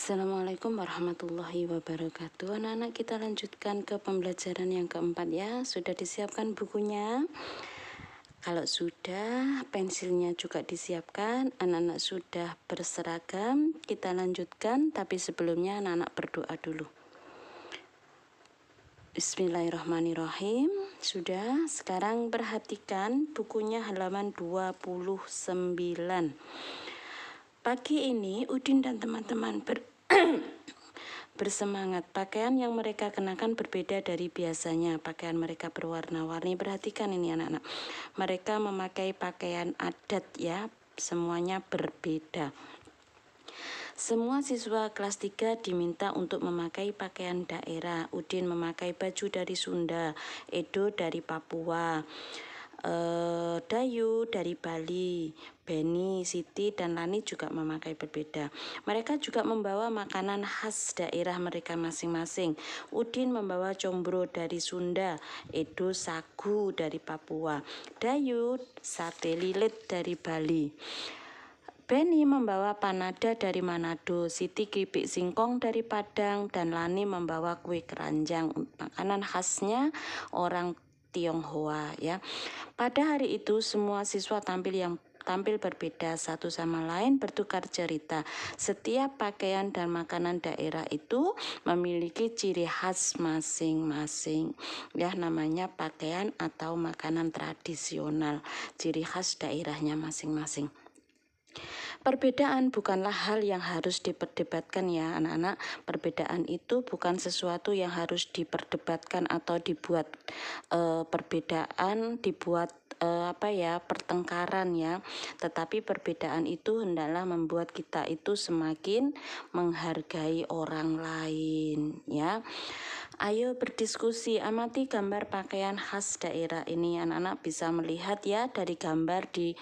Assalamualaikum warahmatullahi wabarakatuh. Anak-anak, kita lanjutkan ke pembelajaran yang keempat ya. Sudah disiapkan bukunya? Kalau sudah, pensilnya juga disiapkan. Anak-anak sudah berseragam, kita lanjutkan. Tapi sebelumnya anak-anak berdoa dulu. Bismillahirrahmanirrahim. Sudah, sekarang perhatikan bukunya halaman 29. Pagi ini Udin dan teman-teman bersemangat. Pakaian yang mereka kenakan berbeda dari biasanya. Pakaian mereka berwarna-warni. Perhatikan ini anak-anak. Mereka memakai pakaian adat ya. Semuanya berbeda. Semua siswa kelas 3 diminta untuk memakai pakaian daerah. Udin memakai baju dari Sunda, Edo dari Papua, Dayu dari Bali, Beni, Siti, dan Lani juga memakai berbeda. Mereka juga membawa makanan khas daerah mereka masing-masing. Udin membawa combro dari Sunda, Edo sagu dari Papua, Dayu sate lilit dari Bali, Beni membawa panada dari Manado, Siti keripik singkong dari Padang, dan Lani membawa kue keranjang, makanan khasnya orang Tionghoa ya. Pada hari itu semua siswa tampil berbeda satu sama lain, bertukar cerita. Setiap pakaian dan makanan daerah itu memiliki ciri khas masing-masing. Ya, namanya pakaian atau makanan tradisional, ciri khas daerahnya masing-masing. Perbedaan bukanlah hal yang harus diperdebatkan ya anak-anak. Perbedaan itu bukan sesuatu yang harus diperdebatkan atau dibuat pertengkaran ya. Tetapi perbedaan itu hendaklah membuat kita itu semakin menghargai orang lain ya. Ayo berdiskusi, amati gambar pakaian khas daerah ini. Anak-anak bisa melihat ya dari gambar di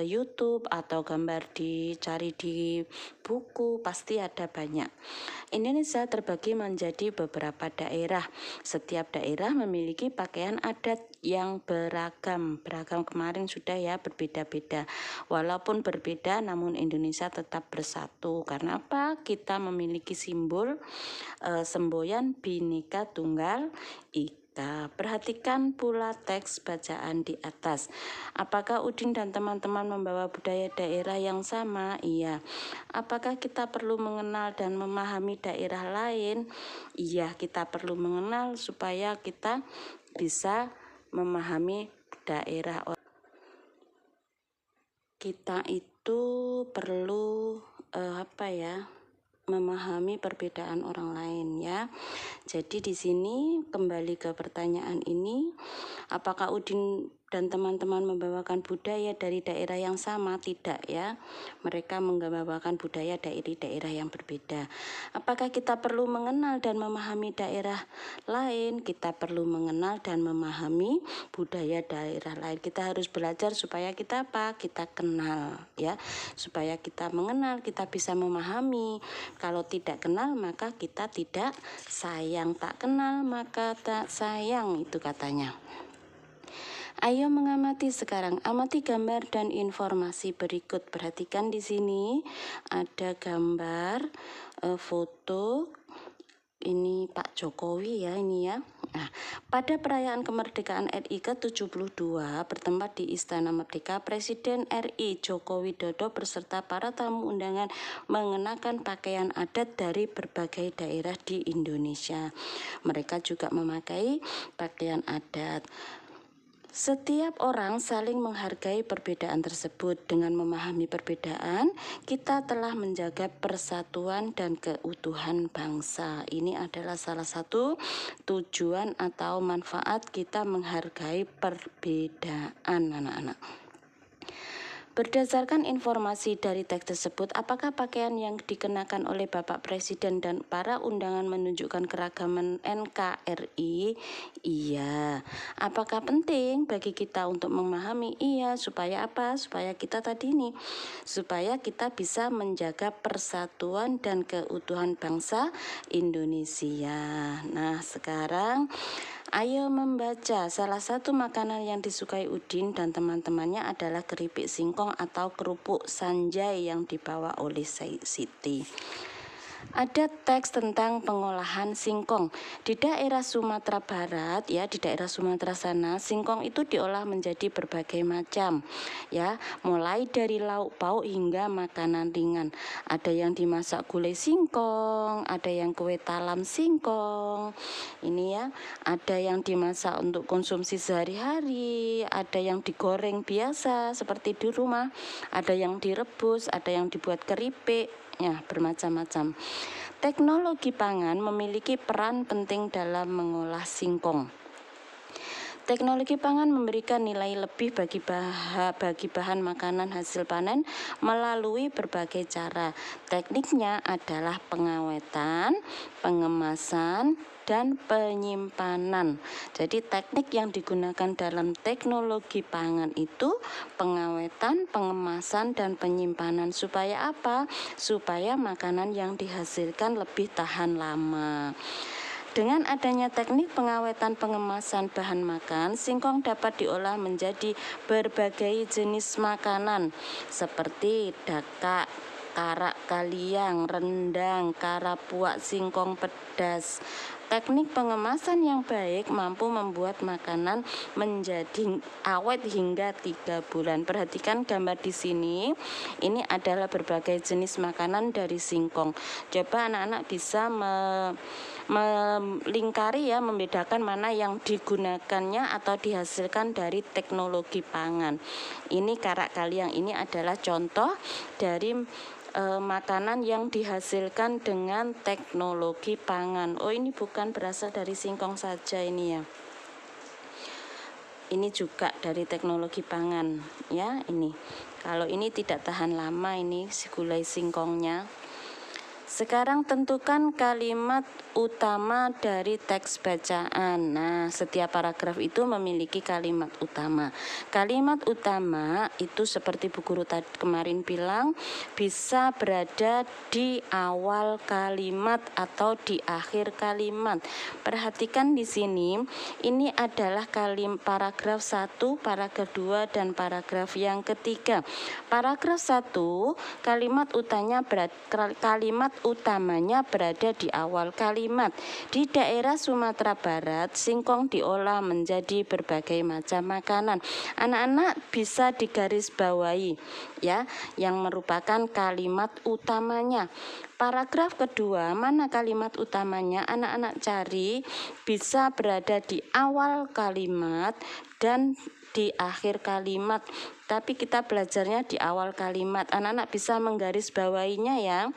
YouTube atau gambar dicari di buku, pasti ada banyak. Indonesia terbagi menjadi beberapa daerah. Setiap daerah memiliki pakaian adat yang beragam. Beragam kemarin sudah ya, berbeda-beda. Walaupun berbeda namun Indonesia tetap bersatu. Karena apa? Kita memiliki simbol semboyan Bhinneka Tunggal Ika. Perhatikan pula teks bacaan di atas. Apakah Udin dan teman-teman membawa budaya daerah yang sama? Iya. Apakah kita perlu mengenal dan memahami daerah lain? Iya, kita perlu mengenal supaya kita bisa memahami daerah. Kita itu perlu memahami perbedaan orang lain ya. Jadi di sini kembali ke pertanyaan ini, apakah Udin dan teman-teman membawakan budaya dari daerah yang sama? Tidak ya. Mereka membawakan budaya dari daerah yang berbeda. Apakah kita perlu mengenal dan memahami daerah lain? Kita perlu mengenal dan memahami budaya daerah lain. Kita harus belajar supaya kita apa? Kita kenal ya. Supaya kita mengenal, kita bisa memahami. Kalau tidak kenal maka kita tidak sayang. Tak kenal maka tak sayang, itu katanya. Ayo mengamati sekarang. Amati gambar dan informasi berikut. Perhatikan di sini ada gambar foto. Ini Pak Jokowi ya ini ya. Nah, pada perayaan kemerdekaan RI ke-72 bertempat di Istana Merdeka, Presiden RI Joko Widodo beserta para tamu undangan mengenakan pakaian adat dari berbagai daerah di Indonesia. Mereka juga memakai pakaian adat. Setiap orang saling menghargai perbedaan tersebut. Dengan memahami perbedaan, kita telah menjaga persatuan dan keutuhan bangsa. Ini adalah salah satu tujuan atau manfaat kita menghargai perbedaan, anak-anak. Berdasarkan informasi dari teks tersebut, apakah pakaian yang dikenakan oleh Bapak Presiden dan para undangan menunjukkan keragaman NKRI? Iya. Apakah penting bagi kita untuk memahami? Iya. Supaya apa? Supaya kita supaya kita bisa menjaga persatuan dan keutuhan bangsa Indonesia. Nah, sekarang ayo membaca. Salah satu makanan yang disukai Udin dan teman-temannya adalah keripik singkong atau kerupuk sanjay yang dibawa oleh Siti. Ada teks tentang pengolahan singkong. Di daerah Sumatera Barat ya, di daerah Sumatera sana, singkong itu diolah menjadi berbagai macam ya, mulai dari lauk pauk hingga makanan ringan. Ada yang dimasak gulai singkong, ada yang kue talam singkong. Ini ya, ada yang dimasak untuk konsumsi sehari-hari, ada yang digoreng biasa seperti di rumah, ada yang direbus, ada yang dibuat keripik. Ya, bermacam-macam. Teknologi pangan memiliki peran penting dalam mengolah singkong. Teknologi pangan memberikan nilai lebih bagi bahan makanan hasil panen melalui berbagai cara. Tekniknya adalah pengawetan, pengemasan, dan penyimpanan. Jadi teknik yang digunakan dalam teknologi pangan itu pengawetan, pengemasan, dan penyimpanan. Supaya apa? Supaya makanan yang dihasilkan lebih tahan lama. Dengan adanya teknik pengawetan pengemasan bahan makan, singkong dapat diolah menjadi berbagai jenis makanan seperti dakak, karak kaliang, rendang, karapuak, singkong pedas. Teknik pengemasan yang baik mampu membuat makanan menjadi awet hingga 3 bulan. Perhatikan gambar di sini. Ini adalah berbagai jenis makanan dari singkong. Coba anak-anak bisa melingkari ya, membedakan mana yang digunakannya atau dihasilkan dari teknologi pangan. Ini karak kaliang, ini adalah contoh dari makanan yang dihasilkan dengan teknologi pangan. Oh, ini bukan berasal dari singkong saja ini ya. Ini juga dari teknologi pangan ya, ini. Kalau ini tidak tahan lama, ini si gulai singkongnya. Sekarang tentukan kalimat utama dari teks bacaan. Nah, setiap paragraf itu memiliki kalimat utama. Kalimat utama itu seperti Bu Guru tadi kemarin bilang, bisa berada di awal kalimat atau di akhir kalimat. Perhatikan di sini, ini adalah paragraf 1, paragraf 2, dan paragraf yang ketiga. Paragraf 1, kalimat utamanya berada di awal kalimat. Di daerah Sumatera Barat, singkong diolah menjadi berbagai macam makanan. Anak-anak bisa digarisbawahi ya, yang merupakan kalimat utamanya. Paragraf kedua, mana kalimat utamanya? Anak-anak cari, bisa berada di awal kalimat dan di akhir kalimat. Tapi kita belajarnya di awal kalimat. Anak-anak bisa menggarisbawahinya ya.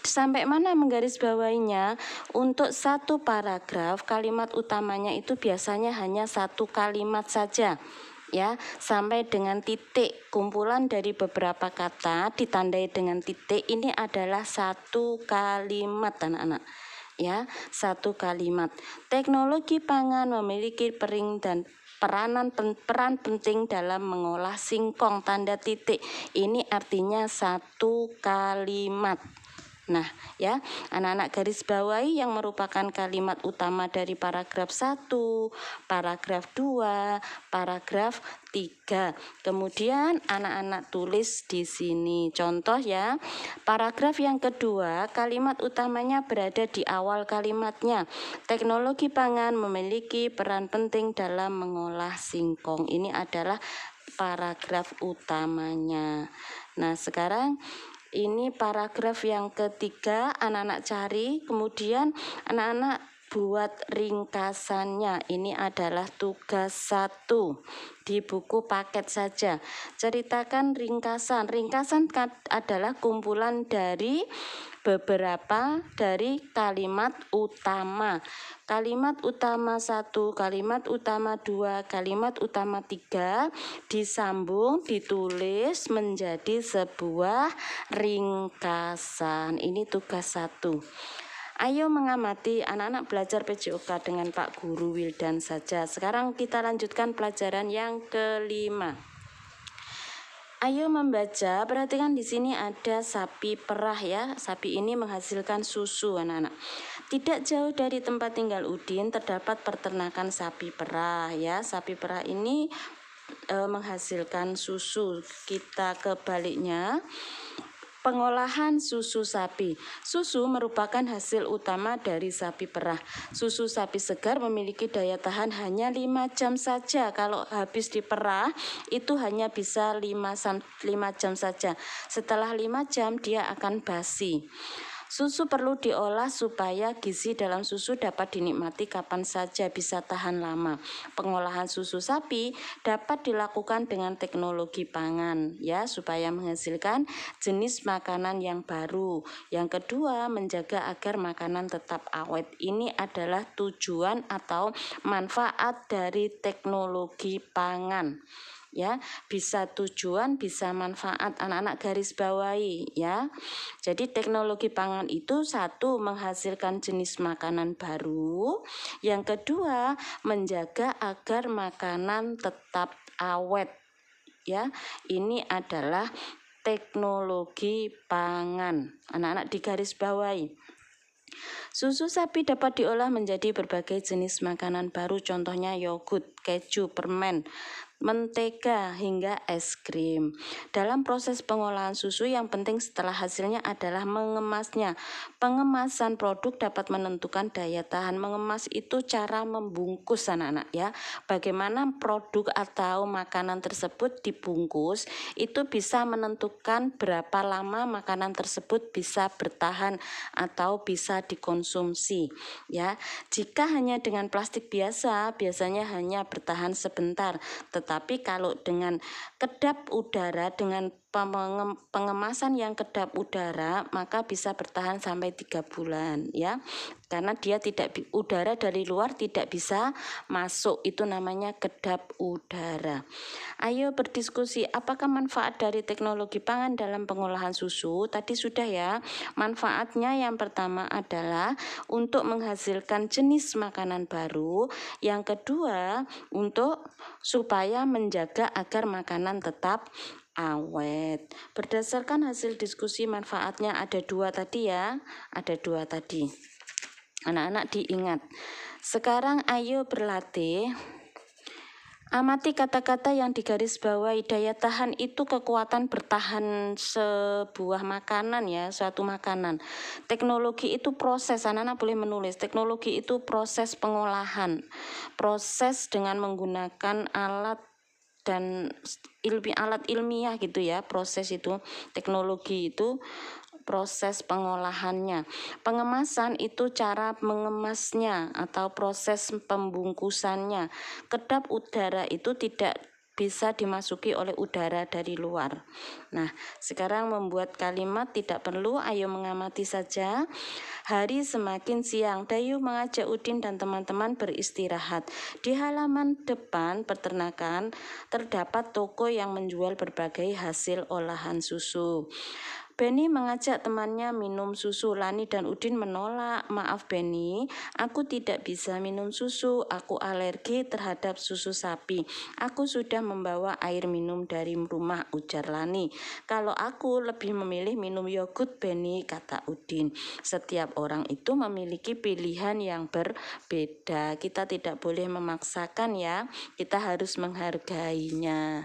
Sampai mana menggarisbawahinya? Untuk satu paragraf, kalimat utamanya itu biasanya hanya satu kalimat saja ya, sampai dengan titik. Kumpulan dari beberapa kata ditandai dengan titik, ini adalah satu kalimat anak-anak ya, satu kalimat. Teknologi pangan memiliki peran penting dalam mengolah singkong, tanda titik. Ini artinya satu kalimat. Nah ya, anak-anak garis bawahi yang merupakan kalimat utama dari paragraf 1, paragraf 2, paragraf 3. Kemudian anak-anak tulis di sini contoh ya. Paragraf yang kedua, kalimat utamanya berada di awal kalimatnya. Teknologi pangan memiliki peran penting dalam mengolah singkong. Ini adalah paragraf utamanya. Nah, sekarang ini paragraf yang ketiga, anak-anak cari, kemudian anak-anak buat ringkasannya. Ini adalah tugas 1 di buku paket saja. Ceritakan ringkasan. Ringkasan adalah kumpulan dari beberapa dari kalimat utama. Kalimat utama 1, kalimat utama 2, kalimat utama 3 disambung, ditulis menjadi sebuah ringkasan. Ini tugas 1. Ayo mengamati, anak-anak belajar PJOK dengan Pak Guru Wildan saja. Sekarang kita lanjutkan pelajaran yang kelima. Ayo membaca, perhatikan di sini ada sapi perah ya. Sapi ini menghasilkan susu anak-anak. Tidak jauh dari tempat tinggal Udin terdapat peternakan sapi perah ya. Sapi perah ini menghasilkan susu. Kita kebaliknya. Pengolahan susu sapi. Susu merupakan hasil utama dari sapi perah. Susu sapi segar memiliki daya tahan hanya 5 jam saja. Kalau habis diperah itu hanya bisa 5 jam saja. Setelah 5 jam dia akan basi. Susu perlu diolah supaya gizi dalam susu dapat dinikmati kapan saja, bisa tahan lama. Pengolahan susu sapi dapat dilakukan dengan teknologi pangan ya, supaya menghasilkan jenis makanan yang baru. Yang kedua, menjaga agar makanan tetap awet. Ini adalah tujuan atau manfaat dari teknologi pangan. Ya, bisa tujuan, bisa manfaat, anak-anak garis bawahi ya. Jadi teknologi pangan itu satu, menghasilkan jenis makanan baru. Yang kedua, menjaga agar makanan tetap awet ya. Ini adalah teknologi pangan. Anak-anak di garis bawahi. Susu sapi dapat diolah menjadi berbagai jenis makanan baru, contohnya yogurt, keju, permen, mentega, hingga es krim. Dalam proses pengolahan susu yang penting setelah hasilnya adalah mengemasnya. Pengemasan produk dapat menentukan daya tahan. Mengemas itu cara membungkus anak-anak ya. Bagaimana produk atau makanan tersebut dibungkus itu bisa menentukan berapa lama makanan tersebut bisa bertahan atau bisa dikonsumsi ya. Jika hanya dengan plastik biasa, biasanya hanya bertahan sebentar. Tetapi kalau dengan kedap udara, dengan pengemasan yang kedap udara, maka bisa bertahan sampai 3 bulan ya. Karena dia udara dari luar tidak bisa masuk, itu namanya kedap udara. Ayo berdiskusi, apakah manfaat dari teknologi pangan dalam pengolahan susu? Tadi sudah ya. Manfaatnya yang pertama adalah untuk menghasilkan jenis makanan baru. Yang kedua, untuk supaya menjaga agar makanan tetap awet. Berdasarkan hasil diskusi manfaatnya ada 2 tadi ya. Ada 2 tadi. Anak-anak diingat. Sekarang ayo berlatih. Amati kata-kata yang digaris bawahi. Daya tahan itu kekuatan bertahan sebuah makanan ya, suatu makanan. Teknologi itu proses, anak-anak boleh menulis. Teknologi itu proses pengolahan. Proses dengan menggunakan alat dan alat ilmiah gitu ya. Proses itu, teknologi itu proses pengolahannya. Pengemasan itu cara mengemasnya atau proses pembungkusannya. Kedap udara itu tidak bisa dimasuki oleh udara dari luar. Nah, sekarang membuat kalimat tidak perlu, ayo mengamati saja. Hari semakin siang, Dayu mengajak Udin dan teman-teman beristirahat. Di halaman depan peternakan terdapat toko yang menjual berbagai hasil olahan susu. Benny mengajak temannya minum susu. Lani dan Udin menolak. Maaf Benny, aku tidak bisa minum susu. Aku alergi terhadap susu sapi. Aku sudah membawa air minum dari rumah, ujar Lani. Kalau aku lebih memilih minum yogurt Benny, kata Udin. Setiap orang itu memiliki pilihan yang berbeda. Kita tidak boleh memaksakan ya. Kita harus menghargainya.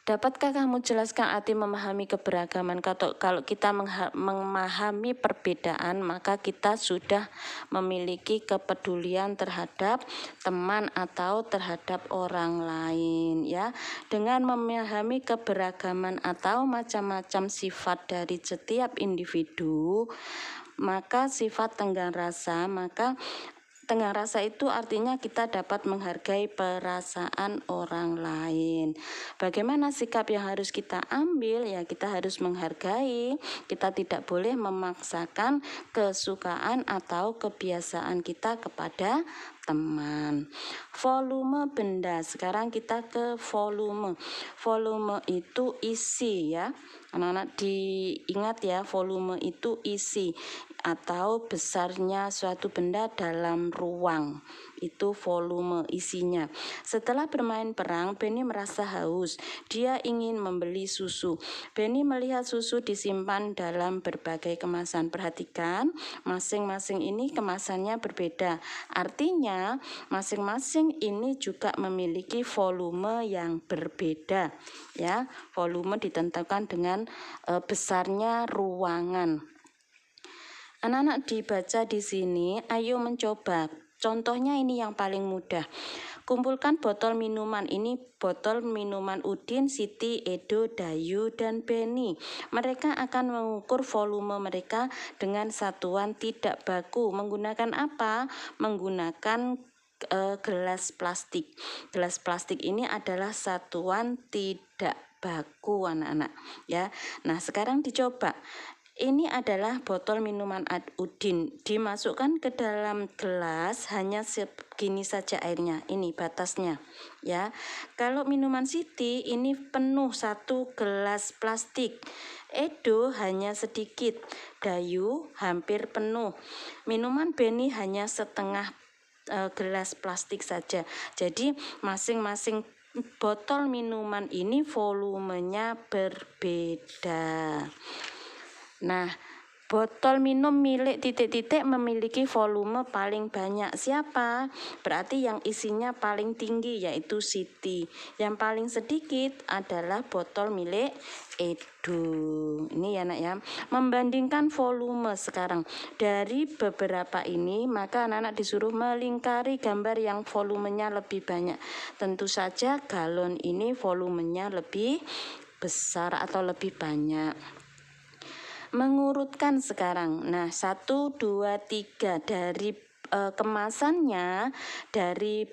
Dapatkah kamu jelaskan arti memahami keberagaman? Kalau kita memahami perbedaan, maka kita sudah memiliki kepedulian terhadap teman atau terhadap orang lain ya. Dengan memahami keberagaman atau macam-macam sifat dari setiap individu, maka sifat tenggang rasa, tenggang rasa itu artinya kita dapat menghargai perasaan orang lain. Bagaimana sikap yang harus kita ambil? Ya, kita harus menghargai. Kita tidak boleh memaksakan kesukaan atau kebiasaan kita kepada teman. Volume benda. Sekarang kita ke volume. Volume itu isi ya. Anak-anak diingat ya, volume itu isi atau besarnya suatu benda dalam ruang itu volume isinya. Setelah bermain perang, Benny merasa haus. Dia ingin membeli susu. Benny melihat susu disimpan dalam berbagai kemasan. Perhatikan, masing-masing ini kemasannya berbeda. Artinya, masing-masing ini juga memiliki volume yang berbeda. Ya, volume ditentukan dengan besarnya ruangan. Anak-anak dibaca di sini, ayo mencoba. Contohnya ini yang paling mudah. Kumpulkan botol minuman. Ini botol minuman Udin, Siti, Edo, Dayu, dan Benny. Mereka akan mengukur volume mereka dengan satuan tidak baku. Menggunakan apa? Menggunakan gelas plastik. Gelas plastik ini adalah satuan tidak baku, anak-anak. Ya. Nah, sekarang dicoba. Ini adalah botol minuman Udin. Dimasukkan ke dalam gelas hanya segini saja airnya. Ini batasnya, ya. Kalau minuman Siti ini penuh 1 gelas plastik. Edo hanya sedikit. Dayu hampir penuh. Minuman Benny hanya setengah gelas plastik saja. Jadi masing-masing botol minuman ini volumenya berbeda. Nah, botol minum milik titik-titik memiliki volume paling banyak. Siapa? Berarti yang isinya paling tinggi yaitu Siti. Yang paling sedikit adalah botol milik Edo. Ini ya nak ya. Membandingkan volume sekarang. Dari beberapa ini maka anak-anak disuruh melingkari gambar yang volumenya lebih banyak. Tentu saja galon ini volumenya lebih besar atau lebih banyak. Mengurutkan sekarang. Nah, 1, 2, 3 dari kemasannya, dari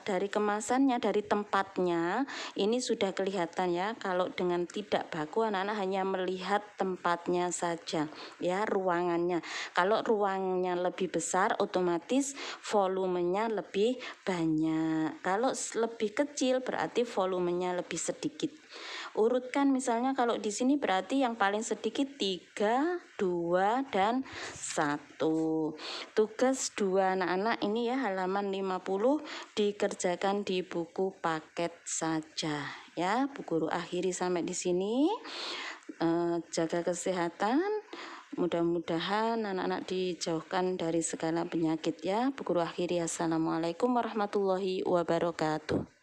dari kemasannya, dari tempatnya ini sudah kelihatan ya. Kalau dengan tidak baku anak-anak hanya melihat tempatnya saja ya, ruangannya. Kalau ruangnya lebih besar otomatis volumenya lebih banyak. Kalau lebih kecil berarti volumenya lebih sedikit. Urutkan misalnya kalau di sini berarti yang paling sedikit 3, 2, dan 1. Tugas 2 anak-anak ini ya halaman 50 dikerjakan di buku paket saja ya. Bu Guru akhiri sampai di sini. Jaga kesehatan. Mudah-mudahan anak-anak dijauhkan dari segala penyakit ya. Bu Guru akhiri. Assalamualaikum warahmatullahi wabarakatuh.